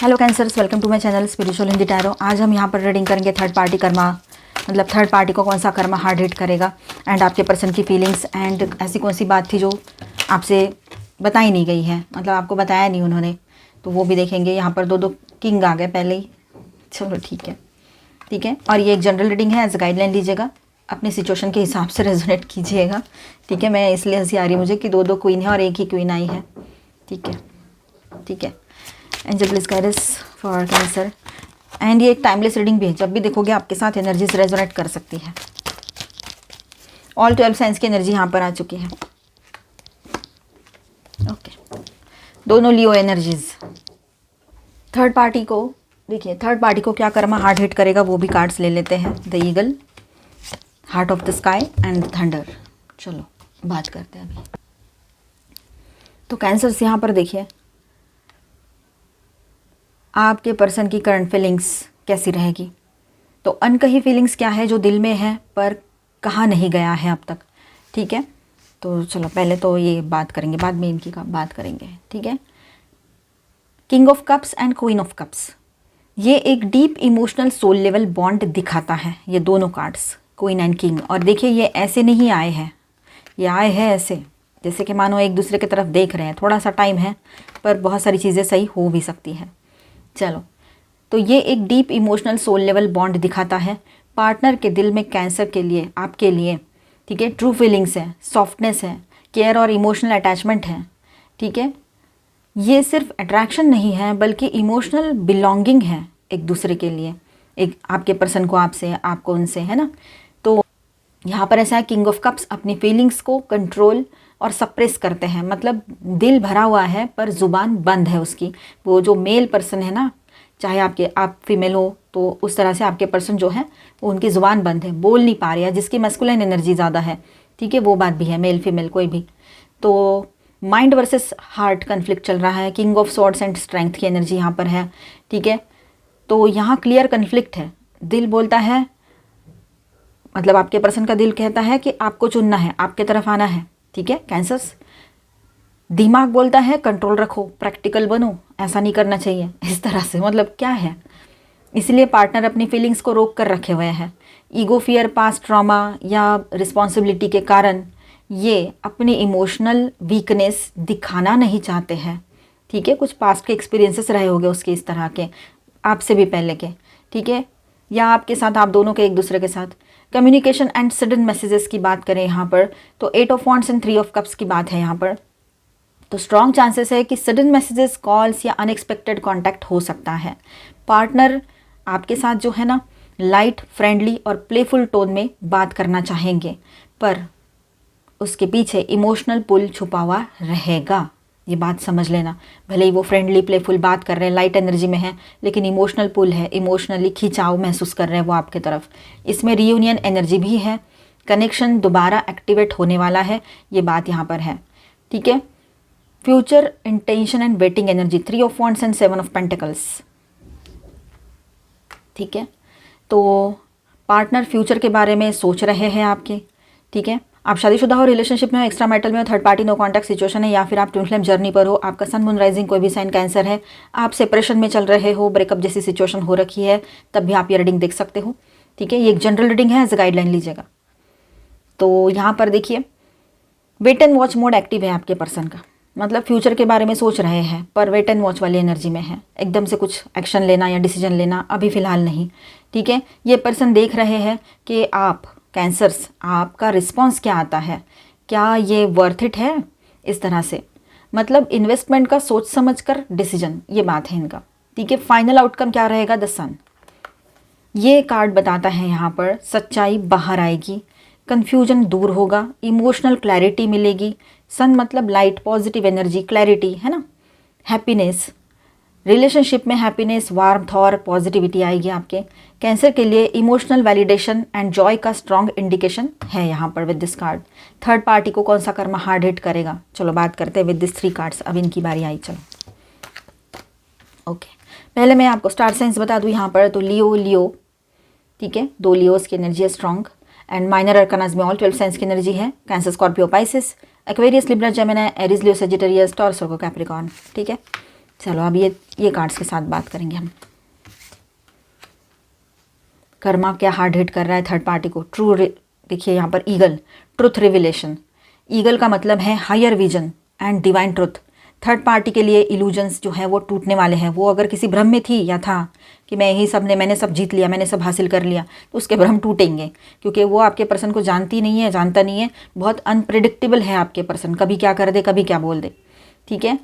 Hello Cancers, welcome to my channel spiritual Hindi tarot. आज हम यहाँ पर रीडिंग करेंगे थर्ड पार्टी कर्मा, मतलब थर्ड पार्टी को कौन सा कर्मा हार्ड हिट करेगा एंड आपके पर्सन की फीलिंग्स एंड ऐसी कौन सी बात थी जो आपसे बताई नहीं गई है, मतलब आपको बताया नहीं उन्होंने, तो वो भी देखेंगे। यहाँ पर दो किंग आ गए पहले ही। चलो ठीक है। और ये एक जनरल रीडिंग है, एज गाइडलाइन लीजिएगा, अपनी सिचुएशन के हिसाब से रेजोनेट कीजिएगा। ठीक है, मैं इसलिए हंसी आ रही है मुझे कि दो क्वीन है और एक ही क्वीन आई है। ठीक है। Angel please guide us for cancer. And ये एक टाइमलेस रीडिंग भी है, जब भी देखोगे आपके साथ एनर्जीज रेजोनेट कर सकती है। ऑल 12 साइंस की एनर्जी यहाँ पर आ चुकी है। ओके, दोनों लियो एनर्जीज। थर्ड पार्टी को देखिए, थर्ड पार्टी को क्या कर्मा हार्ड हिट करेगा वो भी कार्ड्स ले लेते हैं। The eagle, heart of the sky and thunder. चलो बात करते हैं अभी। तो कैंसर्स यहाँ पर देखिए, आपके पर्सन की करंट फीलिंग्स कैसी रहेगी। तो अनकही फीलिंग्स क्या है जो दिल में है पर कहा नहीं गया है अब तक। ठीक है, तो चलो पहले तो ये बात करेंगे, बाद में इनकी बात करेंगे। ठीक है, king of cups and queen of cups, ये एक deep emotional soul level bond दिखाता है ये दोनों कार्ड्स, क्वीन एंड किंग। और देखिए ये ऐसे नहीं आए हैं, ये आए हैं ऐसे जैसे कि मानो एक दूसरे की तरफ देख रहे हैं। थोड़ा सा टाइम है पर बहुत सारी चीज़ें सही हो भी सकती हैं। चलो, तो ये एक deep emotional soul level bond दिखाता है पार्टनर के दिल में कैंसर के लिए, आपके लिए। ठीक है, ट्रू फीलिंग्स है, सॉफ्टनेस है, केयर और इमोशनल अटैचमेंट है। ठीक है, ये सिर्फ अट्रैक्शन नहीं है बल्कि इमोशनल बिलोंगिंग है एक दूसरे के लिए, एक आपके पर्सन को आपसे, आपको उनसे, है ना। तो यहाँ पर ऐसा है, किंग ऑफ कप्स अपनी फीलिंग्स को कंट्रोल और सप्रेस करते हैं, मतलब दिल भरा हुआ है पर ज़ुबान बंद है उसकी। वो जो मेल पर्सन है ना, चाहे आप फीमेल हो, तो उस तरह से आपके पर्सन जो है वो उनकी ज़ुबान बंद है, बोल नहीं पा रही है, जिसकी मस्कुलिन एनर्जी ज़्यादा है। ठीक है, वो बात भी है, मेल फीमेल कोई भी। तो माइंड वर्सेस हार्ट कन्फ्लिक्ट चल रहा है। King of swords and strength की एनर्जी यहाँ पर है। ठीक है, तो यहाँ क्लियर कन्फ्लिक्ट है। दिल बोलता है, मतलब आपके पर्सन का दिल कहता है कि आपको चुनना है, आपके तरफ आना है। ठीक है कैंसर्स, दिमाग बोलता है कंट्रोल रखो, प्रैक्टिकल बनो, ऐसा नहीं करना चाहिए, इस तरह से। मतलब क्या है, इसलिए पार्टनर अपनी फीलिंग्स को रोक कर रखे हुए हैं। ईगो, फियर, पास्ट ट्रॉमा या रिस्पॉन्सिबिलिटी के कारण ये अपनी इमोशनल वीकनेस दिखाना नहीं चाहते हैं। ठीक है, कुछ पास्ट के एक्सपीरियंसेस रहे होंगे उसके इस तरह के, आपसे भी पहले के। ठीक है, या आपके साथ, आप दोनों के एक दूसरे के साथ। कम्युनिकेशन एंड सडन मैसेजेस की बात करें यहाँ पर, तो 8 of wands and 3 of cups की बात है यहाँ पर। तो स्ट्रॉन्ग चांसेस है कि सडन मैसेजेस, कॉल्स या अनएक्सपेक्टेड कांटेक्ट हो सकता है। पार्टनर आपके साथ जो है ना, लाइट, फ्रेंडली और प्लेफुल टोन में बात करना चाहेंगे, पर उसके पीछे इमोशनल पुल छुपा हुआ रहेगा। ये बात समझ लेना, भले ही वो फ्रेंडली प्लेफुल बात कर रहे हैं, लाइट एनर्जी में है, लेकिन इमोशनल पुल है, इमोशनली खिंचाव महसूस कर रहे हैं वो आपके तरफ। इसमें रियूनियन एनर्जी भी है, कनेक्शन दोबारा एक्टिवेट होने वाला है, ये बात यहाँ पर है। ठीक है, future intention and waiting energy, 3 of wands and 7 of pentacles. ठीक है, तो पार्टनर फ्यूचर के बारे में सोच रहे हैं आपके। ठीक है, आप शादीशुदा हो, रिलेशनशिप में हो, एक्स्ट्रा मैरिटल में हो, third party no contact situation है, या फिर आप ट्विन फ्लेम जर्नी पर हो, आपका सन मून राइजिंग कोई भी साइन कैंसर है, आप सेपरेशन में चल रहे हो, ब्रेकअप जैसी सिचुएशन हो रखी है, तब भी आप ये रीडिंग देख सकते हो। ठीक है, ये एक जनरल रीडिंग है, एज गाइडलाइन लीजिएगा। तो यहाँ पर देखिए, wait and watch mode active है आपके पर्सन का, मतलब फ्यूचर के बारे में सोच रहे हैं पर वेट एंड वॉच वाली एनर्जी में है। एकदम से कुछ एक्शन लेना या डिसीजन लेना अभी फ़िलहाल नहीं। ठीक है, ये पर्सन देख रहे हैं कि आप कैंसर्स, आपका रिस्पॉन्स क्या आता है, क्या ये वर्थ इट है, इस तरह से, मतलब इन्वेस्टमेंट का सोच समझ कर डिसीजन, ये बात है इनका। ठीक है, फाइनल आउटकम क्या रहेगा, द सन। ये कार्ड बताता है यहाँ पर सच्चाई बाहर आएगी, कन्फ्यूजन दूर होगा, इमोशनल क्लैरिटी मिलेगी। सन मतलब लाइट, पॉजिटिव एनर्जी, क्लैरिटी, है ना, हैप्पीनेस, रिलेशनशिप में हैप्पीनेस, वार्मथ और पॉजिटिविटी आएगी आपके। कैंसर के लिए इमोशनल वैलिडेशन एंड जॉय का स्ट्रॉन्ग इंडिकेशन है यहाँ पर with this card. Third party को कौन सा कर्मा हार्ड हिट करेगा, चलो बात करते हैं विद दिस 3 कार्ड्स। अब इनकी बारी आई, चलो ओके। पहले मैं आपको स्टार साइंस बता दूँ यहाँ पर, तो लियो। ठीक है, 2 लियोस की एनर्जी है स्ट्रॉन्ग, एंड माइनर अरकानाज में ऑल 12 साइंस की एनर्जी है। Cancer, Scorpio, Pisces, Aquarius, Libra, Gemini, Aries, Leo, Sagittarius, Taurus, Virgo, Capricorn. ठीक है, चलो अब ये कार्ड्स के साथ बात करेंगे हम। कर्मा क्या हार्ड हिट कर रहा है थर्ड पार्टी को। देखिए यहाँ पर ईगल, ट्रुथ रिविलेशन। ईगल का मतलब है higher vision and divine truth. Third party के लिए इल्यूजन्स जो है वो टूटने वाले हैं। वो अगर किसी भ्रम में थी या था कि मैंने सब जीत लिया, मैंने सब हासिल कर लिया, तो उसके भ्रम टूटेंगे, क्योंकि वो आपके पर्सन को जानती नहीं है, जानता नहीं है। बहुत अनप्रिडिक्टेबल है आपके पर्सन, कभी क्या कर दे, कभी क्या बोल दे, ठीक है।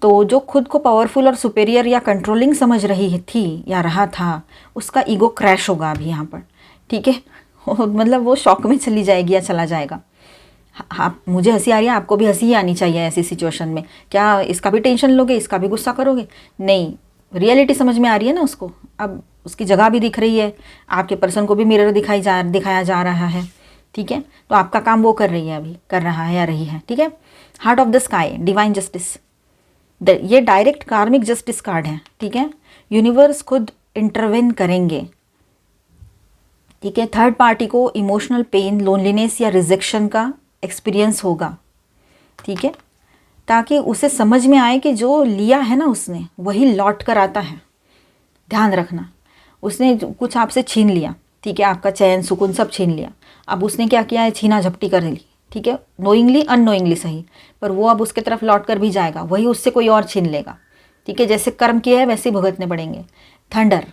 तो जो खुद को पावरफुल और सुपेरियर या कंट्रोलिंग समझ रही थी या रहा था, उसका ईगो क्रैश होगा अभी यहाँ पर, ठीक है। मतलब वो शॉक में चली जाएगी या चला जाएगा। आप, मुझे हंसी आ रही है, आपको भी हंसी ही आनी चाहिए ऐसी सिचुएशन में। क्या इसका भी टेंशन लोगे, इसका भी गुस्सा करोगे? नहीं, रियलिटी समझ में आ रही है ना उसको। अब उसकी जगह भी दिख रही है, आपके पर्सन को भी मिरर दिखाया जा रहा है, ठीक है। तो आपका काम वो कर रही है, अभी कर रहा है या रही है, ठीक है। Heart of the sky, divine justice. ये डायरेक्ट कार्मिक जस्टिस कार्ड है, ठीक है। यूनिवर्स खुद इंटरवेन करेंगे, ठीक है। थर्ड पार्टी को इमोशनल पेन, लोनलीनेस या रिजेक्शन का एक्सपीरियंस होगा, ठीक है, ताकि उसे समझ में आए कि जो लिया है ना उसने, वही लौट कर आता है। ध्यान रखना, उसने कुछ आपसे छीन लिया, ठीक है, आपका चैन सुकून सब छीन लिया। अब उसने क्या किया है, छीना झपटी कर ली, ठीक है, नोइंगली अननोइंगली सही, पर वो अब उसके तरफ लौट कर भी जाएगा, वही उससे कोई और छीन लेगा, ठीक है। जैसे कर्म किया है वैसे भुगतने पड़ेंगे। Thunder,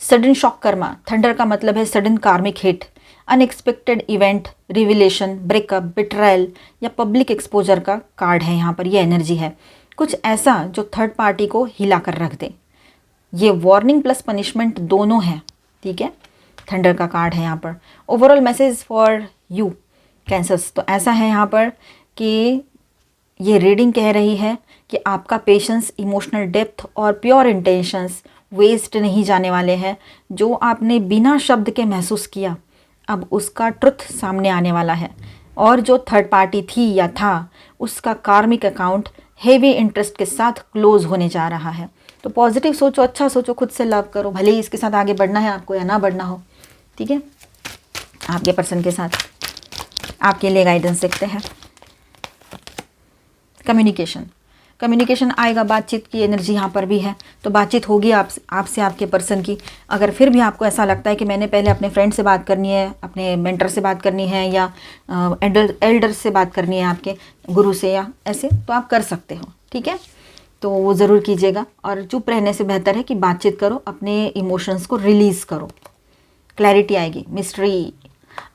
sudden shock karma. Thunder का मतलब है sudden karmic hit, unexpected event, revelation, breakup, betrayal या पब्लिक एक्सपोजर का कार्ड है यहाँ पर। ये एनर्जी है कुछ ऐसा जो थर्ड पार्टी को हिला कर रख दे। ये वार्निंग प्लस पनिशमेंट दोनों है, ठीक है। थंडर का कार्ड है यहाँ पर। Overall message for you cancers, तो ऐसा है यहाँ पर कि ये रीडिंग कह रही है कि आपका पेशेंस, इमोशनल डेप्थ और प्योर इंटेंशंस वेस्ट नहीं जाने वाले हैं। जो आपने बिना शब्द के महसूस किया, अब उसका ट्रुथ सामने आने वाला है। और जो थर्ड पार्टी थी या था, उसका कार्मिक अकाउंट हेवी इंटरेस्ट के साथ क्लोज होने जा रहा है। तो पॉजिटिव सोचो, अच्छा सोचो, खुद से लव करो, भले ही इसके साथ आगे बढ़ना है आपको या ना बढ़ना हो, ठीक है। आपके पर्सन के साथ आपके लिए गाइडेंस देखते हैं। कम्युनिकेशन आएगा, बातचीत की एनर्जी यहाँ पर भी है, तो बातचीत होगी आपसे आपके पर्सन की। अगर फिर भी आपको ऐसा लगता है कि मैंने पहले अपने फ्रेंड से बात करनी है, अपने मेंटर से बात करनी है, या एल्डर से बात करनी है, आपके गुरु से या ऐसे, तो आप कर सकते हो, ठीक है। तो वो ज़रूर कीजिएगा। और चुप रहने से बेहतर है कि बातचीत करो, अपने इमोशंस को रिलीज़ करो, क्लैरिटी आएगी। मिस्ट्री,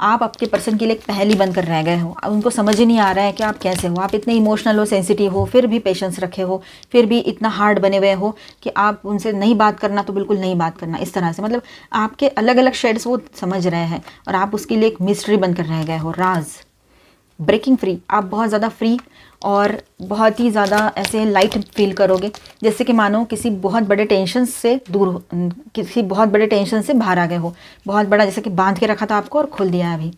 आप आपके पर्सन के लिए एक पहेली बनकर रह गए हो, उनको समझ ही नहीं आ रहा है कि आप कैसे हो। आप इतने इमोशनल हो, सेंसिटिव हो, फिर भी पेशेंस रखे हो, फिर भी इतना हार्ड बने हुए हो कि आप उनसे नहीं बात करना तो बिल्कुल नहीं बात करना, इस तरह से। मतलब आपके अलग अलग शेड्स वो समझ रहे हैं और आप उसके लिए एक मिस्ट्री बनकर रह गए हो। राज, ब्रेकिंग फ्री, आप बहुत ज़्यादा फ्री और बहुत ही ज़्यादा ऐसे लाइट फील करोगे, जैसे कि मानो किसी बहुत बड़े टेंशन से किसी बहुत बड़े टेंशन से बाहर आ गए हो। बहुत बड़ा जैसे कि बांध के रखा था आपको और खोल दिया है अभी।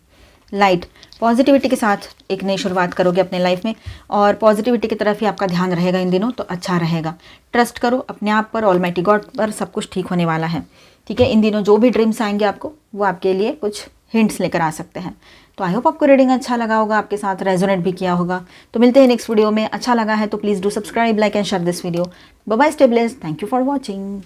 लाइट, पॉजिटिविटी के साथ एक नई शुरुआत करोगे अपने लाइफ में, और पॉजिटिविटी की तरफ ही आपका ध्यान रहेगा इन दिनों, तो अच्छा रहेगा। ट्रस्ट करो अपने आप पर, ऑलमाइटी गॉड पर, सब कुछ ठीक होने वाला है, ठीक है। इन दिनों जो भी ड्रीम्स आएंगे आपको, वो आपके लिए कुछ हिंट्स लेकर आ सकते हैं। तो आई होप आपको रीडिंग अच्छा लगा होगा, आपके साथ रेजोनेट भी किया होगा। तो मिलते हैं नेक्स्ट वीडियो में। अच्छा लगा है तो please do subscribe, like and share this video. Bye bye, stay blessed, thank you for watching.